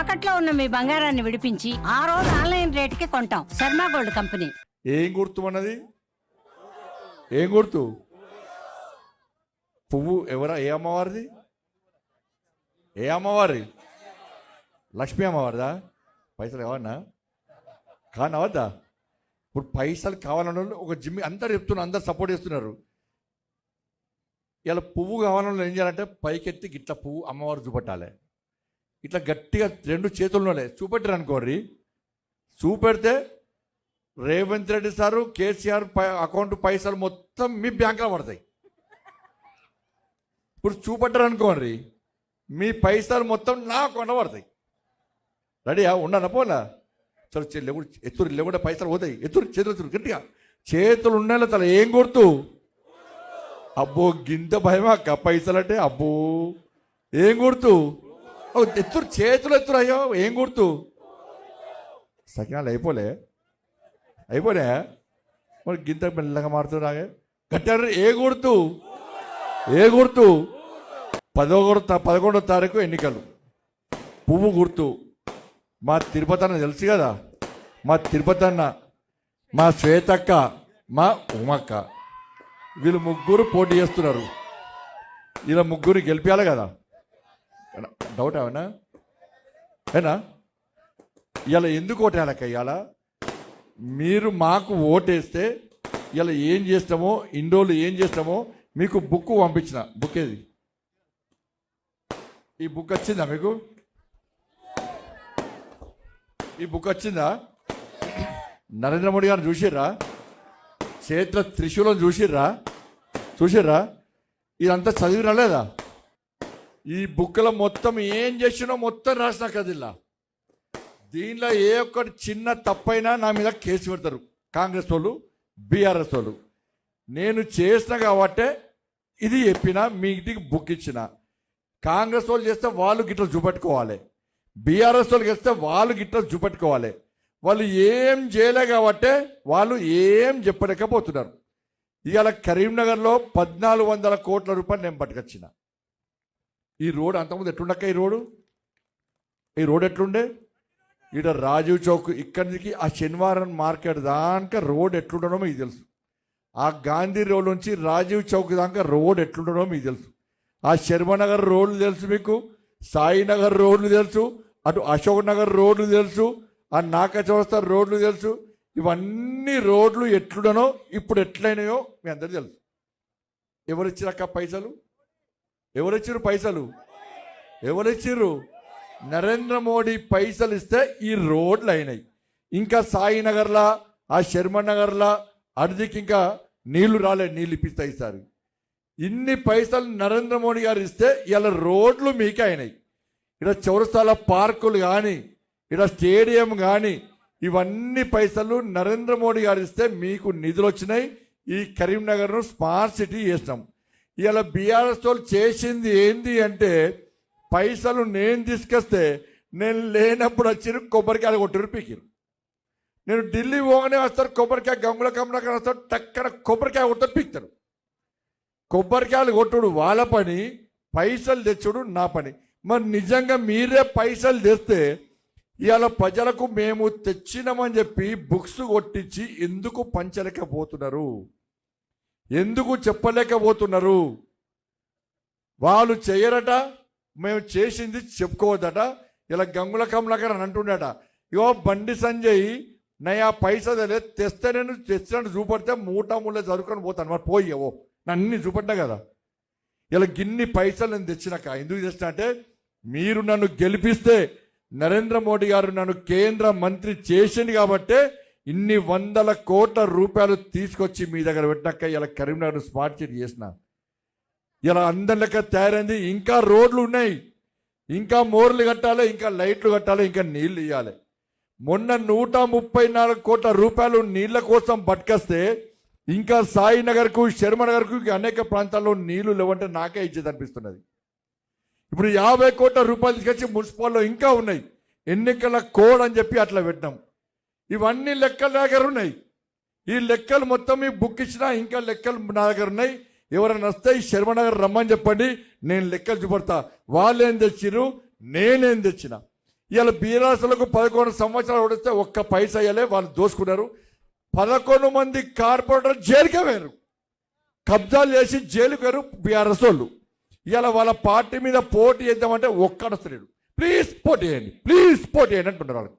తాకట్లో ఉన్న మీ బంగారాన్ని విడిపించి ఆ రోజు ఆన్లైన్ రేటుకి కొంటాం. Sharma gold company. ఏం గుర్తు అన్నది? ఏం గుర్తు? పువ్వు ఎవరా? ఏ అమ్మవారిది? ఏ అమ్మవారి? లక్ష్మీ అమ్మవారిదా? పైసలు కావన్నా? కానీ అవద్దా? ఇప్పుడు పైసలు కావాలన్న ఒక జిమ్మి అందరు చెప్తున్నారు, అందరు సపోర్ట్ చేస్తున్నారు. ఇలా పువ్వు కావాలన్న ఏం చేయాలంటే పైకెత్తి ఇట్లా పువ్వు అమ్మవారు చూపెట్టాలి. ఇట్లా గట్టిగా రెండు చేతుల్లోనే చూపెట్టారు అనుకోండి. చూపెడితే రేవంత్ రెడ్డి సారు కేసీఆర్ అకౌంట్ పైసలు మొత్తం మీ బ్యాంకులో పడతాయి. ఇప్పుడు చూపెట్టారు అనుకోండి, మీ పైసలు మొత్తం నా అకౌంట్లో పడతాయి. రెడీయా? ఉండనా పోలా? చలో ఎత్తురు లేకుండా పైసలు పోతాయి. ఎత్తురు చేతులు ఎత్తురు గట్టిగా. చేతులు ఉన్నాయి తల. ఏం గుర్తు? అబ్బో గింత భయమా అక్క పైసలు అంటే? అబ్బో ఏం గుర్తు? ఎత్తురు చేతులు ఎత్తురు. అయ్యో ఏం గుర్తు? సకినాలు అయిపోలే మరి గింత మెల్లగా మారుతురాగే గట్టారు. ఏ గుర్తు? 11వ తారీఖు ఎన్నికలు. పువ్వు గుర్తు. మా తిరుపతి అన్న తెలుసు కదా, మా తిరుపతి అన్న, మా శ్వేతక్క, మా ఉమక్క, వీళ్ళు ముగ్గురు పోటీ చేస్తున్నారు. ఇలా ముగ్గురు గెలిపించాలి కదా. డౌట్ ఏమన్నా? ఇలా ఎందుకు ఓటేయాలక్క? ఇవాళ మీరు మాకు ఓటేస్తే ఇలా ఏం చేస్తామో, ఇన్ని రోజులు ఏం చేస్తామో మీకు బుక్ పంపించిన. బుక్ ఏది? ఈ బుక్ వచ్చిందా మీకు? ఈ బుక్ వచ్చిందా? నరేంద్ర మోడీ గారిని చూసిర్రా? చేతుల త్రిశూలం చూసిర్రా? ఇదంతా చదివి రాలేదా? ఈ బుక్లో మొత్తం ఏం చేసినో మొత్తం రాసిన కదిల్లా. దీనిలో ఏ ఒక్కటి చిన్న తప్పైనా నా మీద కేసు పెడతారు కాంగ్రెస్ వాళ్ళు, బీఆర్ఎస్ వాళ్ళు. నేను చేసిన కాబట్టే ఇది చెప్పిన, మీ ఇంటికి బుక్ ఇచ్చిన. కాంగ్రెస్ వాళ్ళు చేస్తే వాళ్ళు గిట్ల చూపెట్టుకోవాలి, బీఆర్ఎస్ వాళ్ళు చేస్తే వాళ్ళు గిట్ల చూపెట్టుకోవాలి. వాళ్ళు ఏం చేయలే కాబట్టే వాళ్ళు ఏం చెప్పలేకపోతున్నారు. ఇవాళ కరీంనగర్లో 1400 కోట్ల రూపాయలు నేను పట్టుకొచ్చిన. ఈ రోడ్ అంతకుముందు ఎట్లుండక్క? ఈ రోడ్ ఎట్లుండే? ఇక్కడ రాజీవ్ చౌక్ ఇక్కడి నుంచి ఆ శనివారం మార్కెట్ దాకా రోడ్ ఎట్లుండడో మీకు తెలుసు. ఆ గాంధీ రోడ్ నుంచి రాజీవ్ చౌక్ దాకా రోడ్ ఎట్లుండడో మీకు తెలుసు. ఆ శర్మనగర్ రోడ్లు తెలుసు మీకు, సాయినగర్ రోడ్లు తెలుసు, అటు అశోక్ నగర్ రోడ్లు తెలుసు, ఆ నాక చౌరస్తా రోడ్లు తెలుసు. ఇవన్నీ రోడ్లు ఎట్లుడనో ఇప్పుడు ఎట్లయినాయో మీ అందరికీ తెలుసు. ఎవరిచ్చిరక్క పైసలు? ఎవరిచ్చిర్రు? నరేంద్ర మోడీ పైసలు ఇస్తే ఈ రోడ్లు అయినాయి. ఇంకా సాయినగర్లా, ఆ శర్మనగర్లా అడిదికి ఇంకా నీళ్లు రాలేదు, నీళ్ళు ఇప్పిస్తాయి సార్. ఇన్ని పైసలు నరేంద్ర మోడీ గారు ఇస్తే ఇలా రోడ్లు మీకే అయినాయి. ఇక్కడ చౌరస్తాల పార్కులు కానీ, ఇక్కడ స్టేడియం కానీ, ఇవన్నీ పైసలు నరేంద్ర మోడీ గారు ఇస్తే మీకు నిధులు వచ్చినాయి. ఈ కరీంనగర్ను స్మార్ట్ సిటీ చేసినాం. ఇలా బీఆర్ఎస్ వాళ్ళు చేసింది ఏంది అంటే, పైసలు నేను తీసుకొస్తే నేను లేనప్పుడు వచ్చి కొబ్బరికాయలు కొట్టిరు, పీకిరు. నేను ఢిల్లీ పోగానే వస్తారు కొబ్బరికాయ, గంగుల కమలాకర్ వస్తారు, టక్కన కొబ్బరికాయ కొడతారు, పీకుతారు. కొబ్బరికాయలు కొట్టుడు వాళ్ళ పని, పైసలు తెచ్చుడు నా పని. మరి నిజంగా మీరే పైసలు తెస్తే ఇవాళ ప్రజలకు మేము తెచ్చినామని చెప్పి బుక్స్ కొట్టించి ఎందుకు పంచలేకపోతున్నారు? ఎందుకు చెప్పలేకపోతున్నారు? వాళ్ళు చేయరట, మేము చేసింది చెప్పుకోవద్దట. ఇలా గంగుల కమలాకర్ అని అంటుండట, ఇగో బండి సంజయ్ నయా పైసా తెస్తే నేను తెచ్చినట్టు చూపడితే మూలే చదువుకొని పోతాను. మరి పోయావో నన్ను చూపడ్డా కదా. ఇలా గిన్ని పైసలు నేను తెచ్చినాక ఎందుకు తెచ్చినా అంటే, మీరు నన్ను గెలిపిస్తే నరేంద్ర మోడీ గారు నన్ను కేంద్ర మంత్రి చేసింది కాబట్టే ఇన్ని 100 కోట్ల రూపాయలు తీసుకొచ్చి మీ దగ్గర పెట్టాక ఇలా కరీంనగర్ స్మార్ట్ సిటీ చేసిన. ఇలా అందరి లెక్క తయారైంది. ఇంకా రోడ్లు ఉన్నాయి, ఇంకా మోర్లు కట్టాలి, ఇంకా లైట్లు కట్టాలి, ఇంకా నీళ్లు ఇవ్వాలి. మొన్న 134 కోట్ల రూపాయలు నీళ్ల కోసం పట్టుకొస్తే ఇంకా సాయినగర్కు, శర్మనగర్కు, అనేక ప్రాంతాల్లో నీళ్లు లేవంటే నాకే ఇచ్చేది అనిపిస్తున్నది. ఇప్పుడు 50 కోట్ల రూపాయలు తీసుకొచ్చి మున్సిపాల్లో ఇంకా ఉన్నాయి. ఎన్నికల కోడ్ అని చెప్పి అట్లా పెట్టినాం. ఇవన్నీ లెక్కల దగ్గర ఉన్నాయి. ఈ లెక్కలు మొత్తం మీ బుక్ ఇచ్చినా ఇంకా లెక్కలు నా దగ్గర ఉన్నాయి. ఎవరైనా వస్తే ఈ శర్మనగర్ రమ్మని చెప్పండి, నేను లెక్కలు చూపడతా. వాళ్ళేం తెచ్చిరు, నేనేం తెచ్చిన. ఇవాళ బీరాసులకు 11 సంవత్సరాలు ఓడిస్తే ఒక్క పైసా అయ్యలే, వాళ్ళు దోసుకున్నారు. 11 మంది కార్పొరేటర్ జైలుకే వేరు, కబ్జాలు చేసి జైలుకు వేరు బీఆర్ఎస్ వాళ్ళు. ఇవాళ వాళ్ళ పార్టీ మీద పోటీ చేద్దామంటే ఒక్కడొస్తలేడు. ప్లీజ్ పోటీ చేయండి, ప్లీజ్ పోటీ చేయండి అంటున్నారు వాళ్ళు.